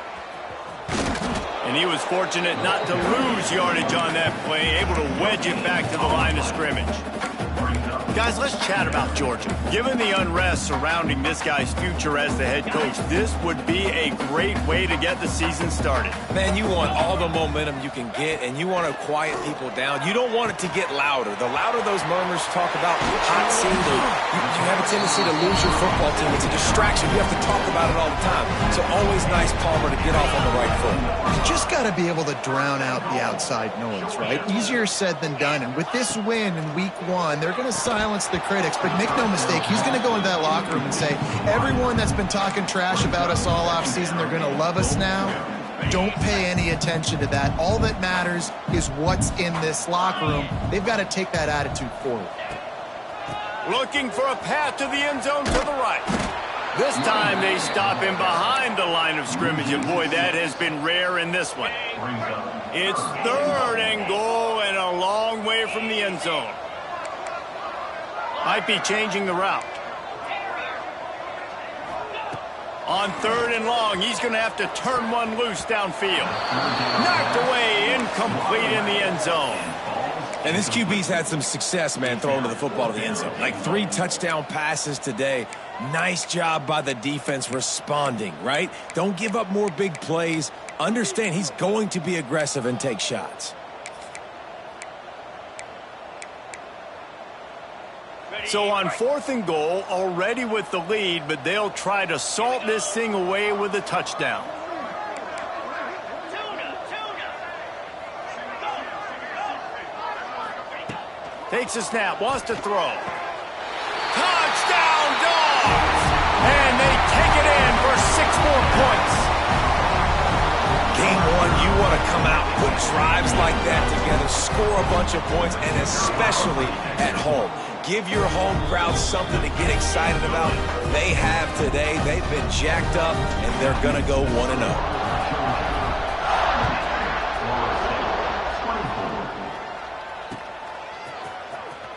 And he was fortunate not to lose yardage on that play, able to wedge it back to the line of scrimmage. Guys, let's chat about Georgia. Given the unrest surrounding this guy's future as the head coach, this would be a great way to get the season started. Man, you want all the momentum you can get, and you want to quiet people down. You don't want it to get louder. The louder those murmurs talk about hot seat, you have a tendency to lose your football team. It's a distraction. You have to talk about it all the time. So always nice, Palmer, to get off on the right foot. You just got to be able to drown out the outside noise, right? Easier said than done. And with this win in week 1, they're going to silence the critics. But make no mistake, he's going to go into that locker room and say, everyone that's been talking trash about us all off season, they're going to love us now. Don't pay any attention to that. All that matters is what's in this locker room. They've got to take that attitude forward. Looking for a path to the end zone to the right. This time they stop him behind the line of scrimmage, and boy, that has been rare in this one. It's 3rd and goal and a long way from the end zone. Might be changing the route. On 3rd and long, he's going to have to turn one loose downfield. Knocked away, incomplete in the end zone. And this QB's had some success, man, throwing to the football to the end zone. Like 3 touchdown passes today. Nice job by the defense responding, right? Don't give up more big plays. Understand he's going to be aggressive and take shots. So on 4th and goal, already with the lead, but they'll try to salt this thing away with a touchdown. Takes a snap, wants to throw. Touchdown, Dogs! And they take it in for 6 more points. Game 1, you want to come out, put drives like that together, score a bunch of points, and especially at home. Give your home crowd something to get excited about. They have today. They've been jacked up, and they're going to go 1-0.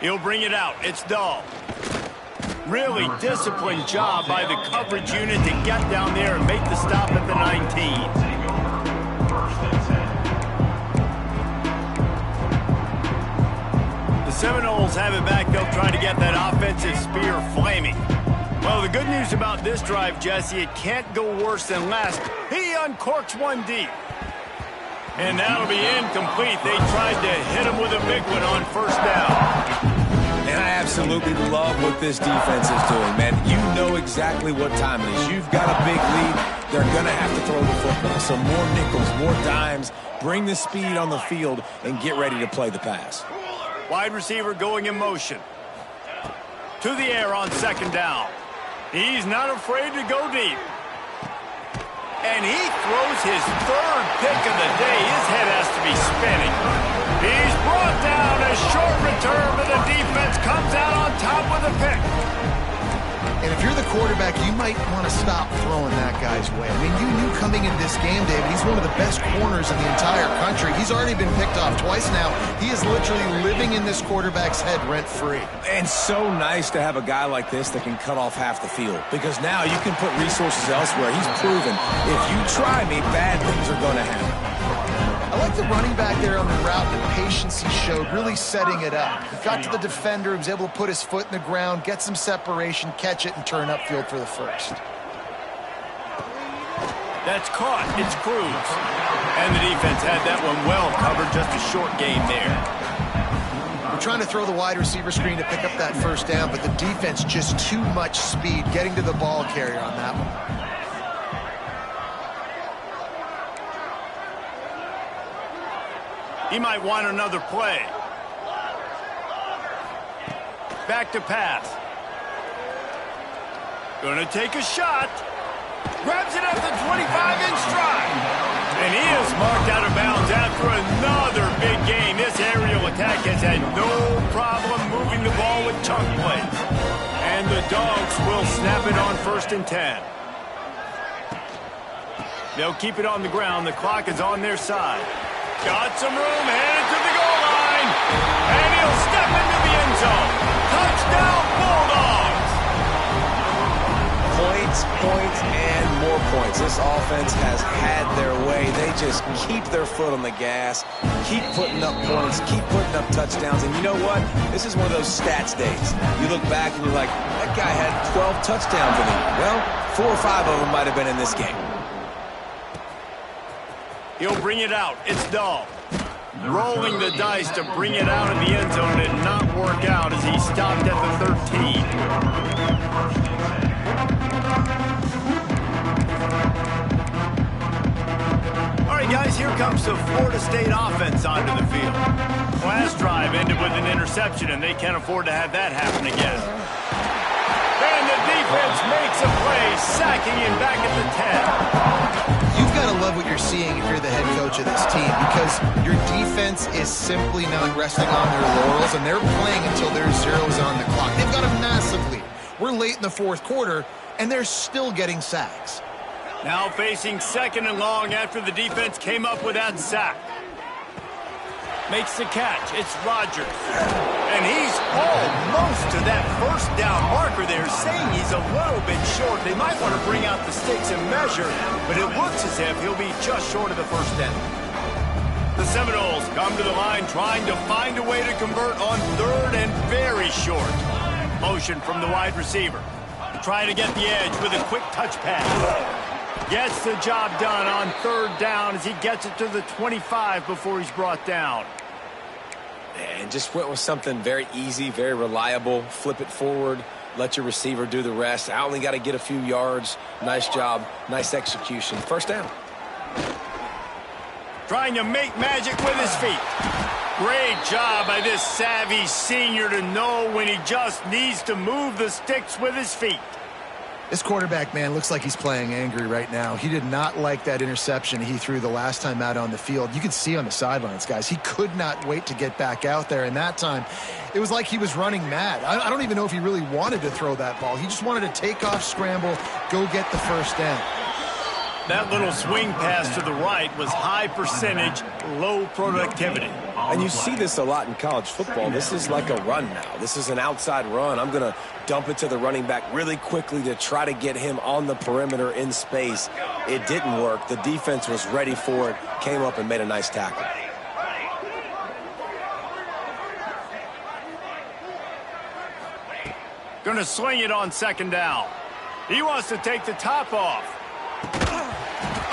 He'll bring it out. It's Dahl. Really disciplined job by the coverage unit to get down there and make the stop at the 19. The Seminoles have it back. They'll try to get that offensive spear flaming. Well, the good news about this drive, Jesse, it can't go worse than last. He uncorks one deep. And that'll be incomplete. They tried to hit him with a big one on first down. And I absolutely love what this defense is doing, man. You know exactly what time it is. You've got a big lead. They're going to have to throw the football. So more nickels, more dimes. Bring the speed on the field and get ready to play the pass. Wide receiver going in motion. To the air on second down. He's not afraid to go deep. And he throws his third pick of the day. His head has to be spinning. He's brought down. A short return, but the defense comes out on top with a pick. And if you're the quarterback, you might want to stop throwing that guy's way. I mean, you knew coming into this game, David, he's one of the best corners in the entire country. He's already been picked off twice now. He is literally living in this quarterback's head rent-free. And so nice to have a guy like this that can cut off half the field. Because now you can put resources elsewhere. He's proven, if you try me, bad things are going to happen. I like the running back there on the route, the patience he showed, really setting it up. He got to the defender, he was able to put his foot in the ground, get some separation, catch it, and turn upfield for the first. That's caught. It's Cruz. And the defense had that one well covered. Just a short game there. We're trying to throw the wide receiver screen to pick up that first down, but the defense just too much speed getting to the ball carrier on that one. He might want another play. Back to pass. Gonna take a shot. Grabs it at the 25-inch stride. And he is marked out of bounds after another big game. This aerial attack has had no problem moving the ball with chunk plays. And the Dogs will snap it on 1st and 10. They'll keep it on the ground. The clock is on their side. Got some room, headed to the goal line. And he'll step into the end zone. Touchdown, Bulldogs! Points, and more points. This offense has had their way. They just keep their foot on the gas, keep putting up points, keep putting up touchdowns. And you know what? This is one of those stats days. You look back and you're like, that guy had 12 touchdowns in him. Well, 4 or 5 of them might have been in this game. He'll bring it out. It's Dahl. Rolling the dice to bring it out of the end zone. Did not work out as he stopped at the 13. All right, guys, here comes the Florida State offense onto the field. Last drive ended with an interception, and they can't afford to have that happen again. And the defense makes a play, sacking him back at the 10. You've got to love what you're seeing if you're the head coach of this team, because your defense is simply not resting on their laurels, and they're playing until there's zeros on the clock. They've got a massive lead. We're late in the 4th quarter, and they're still getting sacks. Now facing 2nd and long after the defense came up with that sack. Makes the catch. It's Rodgers. And he's almost to that first down marker there, saying he's a little bit short. They might want to bring out the sticks and measure, but it looks as if he'll be just short of the first down. The Seminoles come to the line trying to find a way to convert on 3rd and very short. Motion from the wide receiver. Trying to get the edge with a quick touch pass. Gets the job done on 3rd down as he gets it to the 25 before he's brought down. And just went with something very easy, very reliable. Flip it forward, let your receiver do the rest. I only got to get a few yards. Nice job, nice execution. First down. Trying to make magic with his feet. Great job by this savvy senior to know when he just needs to move the sticks with his feet. This quarterback, man, looks like he's playing angry right now. He did not like that interception he threw the last time out on the field. You could see on the sidelines, guys, he could not wait to get back out there. And that time, it was like he was running mad. I don't even know if he really wanted to throw that ball. He just wanted to take off, scramble, go get the first down. That little swing pass to the right was high percentage, low productivity. And you see this a lot in college football. This is like a run now. This is an outside run. I'm going to dump it to the running back really quickly to try to get him on the perimeter in space. It didn't work. The defense was ready for it, came up and made a nice tackle. Going to swing it on second down. He wants to take the top off.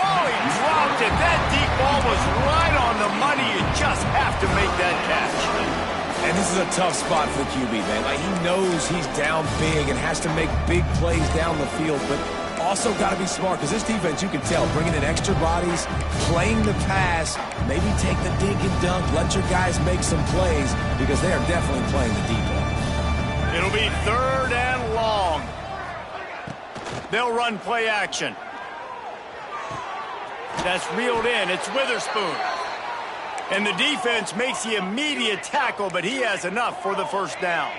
Oh, he dropped it. That deep ball was right on the money. You just have to make that catch. And this is a tough spot for the QB, man. Like, he knows he's down big and has to make big plays down the field, but also got to be smart because this defense, you can tell, bringing in extra bodies, playing the pass, maybe take the dink and dunk, let your guys make some plays because they are definitely playing the deep ball. It'll be 3rd and long. They'll run play action. That's reeled in. It's Witherspoon. And the defense makes the immediate tackle, but he has enough for the first down.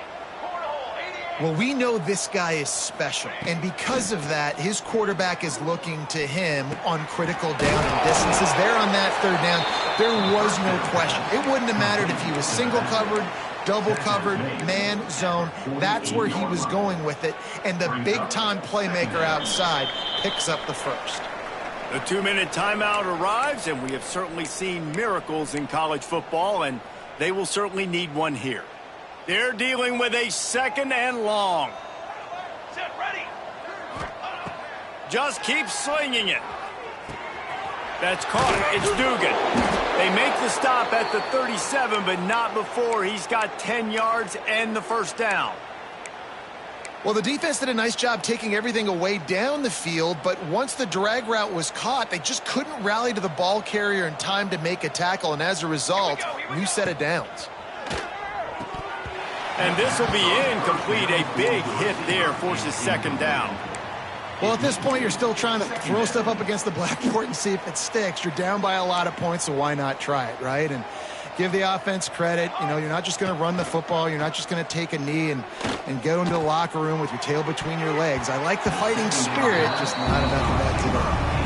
Well, we know this guy is special, and because of that, his quarterback is looking to him on critical down and distances. There on that 3rd down, there was no question. It wouldn't have mattered if he was single covered, double covered, man, zone. That's where he was going with it, and the big-time playmaker outside picks up the first. The 2-minute timeout arrives, and we have certainly seen miracles in college football, and they will certainly need one here. They're dealing with a 2nd and long. Set, ready. Just keep slinging it. That's caught. It's Dugan. They make the stop at the 37, but not before he's got 10 yards and the first down. Well, the defense did a nice job taking everything away down the field, but once the drag route was caught, they just couldn't rally to the ball carrier in time to make a tackle, and as a result, new set of downs. And this will be incomplete. A big hit there forces 2nd down. Well, at this point, you're still trying to throw stuff up against the blackboard and see if it sticks. You're down by a lot of points, so why not try it, right? And give the offense credit. You know, you're not just going to run the football. You're not just going to take a knee and go into the locker room with your tail between your legs. I like the fighting spirit, just not enough of that today.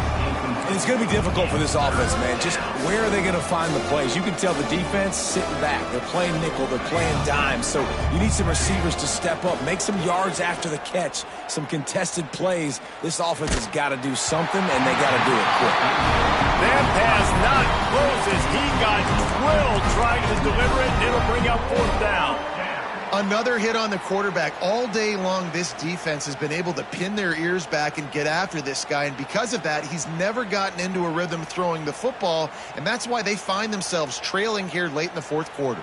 And it's going to be difficult for this offense, man. Just where are they going to find the plays? You can tell the defense sitting back. They're playing nickel. They're playing dime. So you need some receivers to step up, make some yards after the catch, some contested plays. This offense has got to do something, and they got to do it quick. That pass not close as he got drilled trying to deliver it, and it'll bring up 4th down. Another hit on the quarterback. All day long, this defense has been able to pin their ears back and get after this guy, and because of that, he's never gotten into a rhythm throwing the football, and that's why they find themselves trailing here late in the 4th quarter.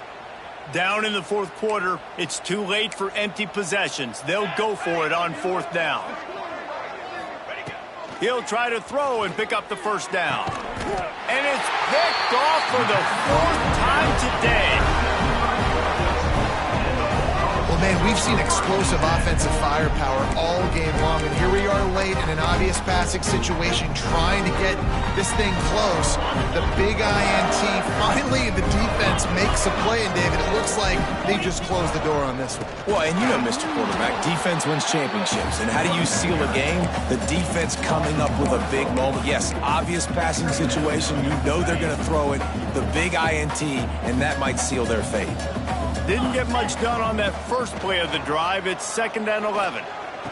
Down in the 4th quarter, it's too late for empty possessions. They'll go for it on 4th down. He'll try to throw and pick up the first down. And it's picked off for the 4th time today. Man, we've seen explosive offensive firepower all game long, and here we are late in an obvious passing situation trying to get this thing close. The big INT, finally the defense makes a play, and David, it looks like they just closed the door on this one. Well, and you know, Mr. Quarterback, defense wins championships. And how do you seal a game? The defense coming up with a big moment. Yes, obvious passing situation. You know they're going to throw it. The big INT, and that might seal their fate. Didn't get much done on that first play of the drive. It's 2nd and 11.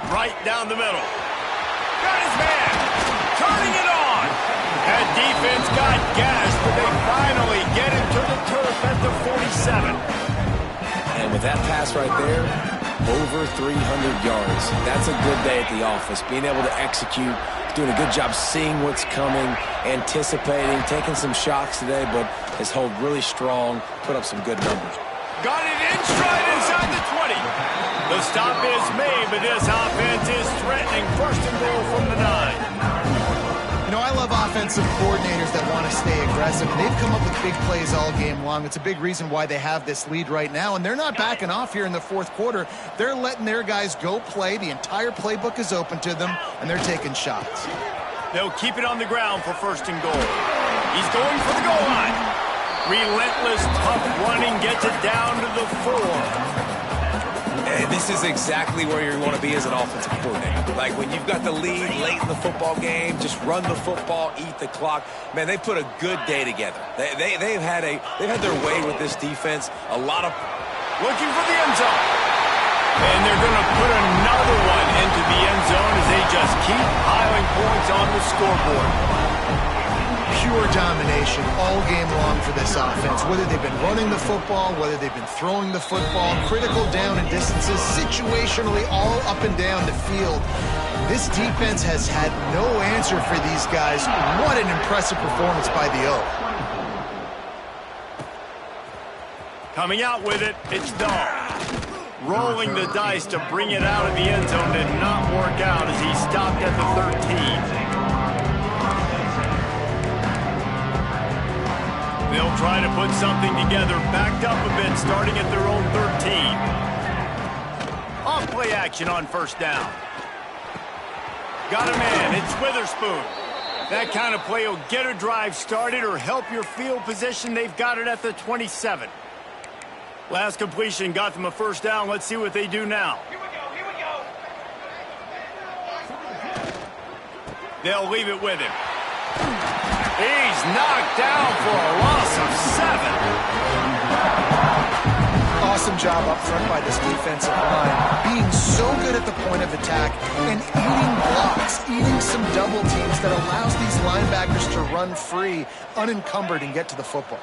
Right down the middle. Got his man. Turning it on. That defense got gassed, but they finally get him to the turf at the 47. And with that pass right there, over 300 yards. That's a good day at the office. Being able to execute, doing a good job seeing what's coming, anticipating, taking some shocks today, but has held really strong, put up some good numbers. Got it in stride inside the 20. The stop is made, but this offense is threatening 1st and goal from the 9. You know, I love offensive coordinators that want to stay aggressive, and they've come up with big plays all game long. It's a big reason why they have this lead right now, and they're not backing off here in the 4th quarter. They're letting their guys go play. The entire playbook is open to them, and they're taking shots. They'll keep it on the ground for 1st and goal. He's going for the goal line. Relentless, tough running gets it down to the 4. And this is exactly where you want to be as an offensive coordinator. Like when you've got the lead late in the football game, just run the football, eat the clock. Man, they put a good day together. They've had their way with this defense. A lot of looking for the end zone. And they're going to put another one into the end zone as they just keep piling points on the scoreboard. Pure domination all game long for this offense. Whether they've been running the football, whether they've been throwing the football, critical down and distances, situationally all up and down the field. This defense has had no answer for these guys. What an impressive performance by the O. Coming out with it, it's Dahl. Rolling the dice to bring it out of the end zone did not work out as he stopped at the 13. They'll try to put something together, backed up a bit, starting at their own 13. Off play action on first down. Got a man, it's Witherspoon. That kind of play will get a drive started or help your field position. They've got it at the 27. Last completion got them a first down. Let's see what they do now. Here we go. They'll leave it with him. He's knocked down for a loss of 7. Awesome job up front by this defensive line. Being so good at the point of attack and eating blocks, eating some double teams that allows these linebackers to run free, unencumbered, and get to the football.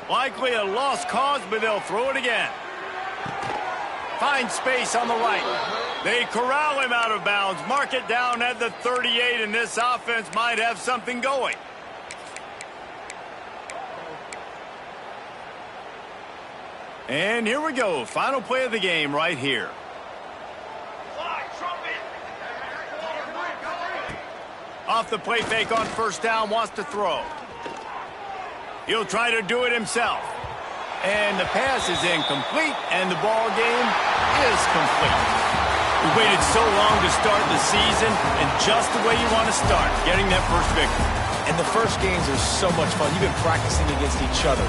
Likely a lost cause, but they'll throw it again. Find space on the right. They corral him out of bounds. Mark it down at the 38, and this offense might have something going. And here we go. Final play of the game right here. Fly, trumpet. Off the play fake on first down, wants to throw. He'll try to do it himself. And the pass is incomplete, and the ball game is complete. We waited so long to start the season, and just the way you want to start, getting that first victory. And the first games are so much fun. You've been practicing against each other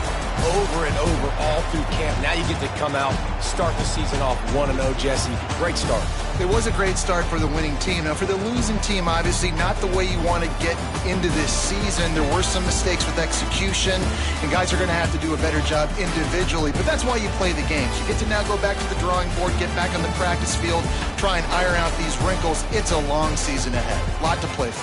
over and over all through camp. Now you get to come out, start the season off 1-0, Jesse. Great start. It was a great start for the winning team. Now, for the losing team, obviously not the way you want to get into this season. There were some mistakes with execution, and guys are going to have to do a better job individually. But that's why you play the games. You get to now go back to the drawing board, get back on the practice field, try and iron out these wrinkles. It's a long season ahead. A lot to play for.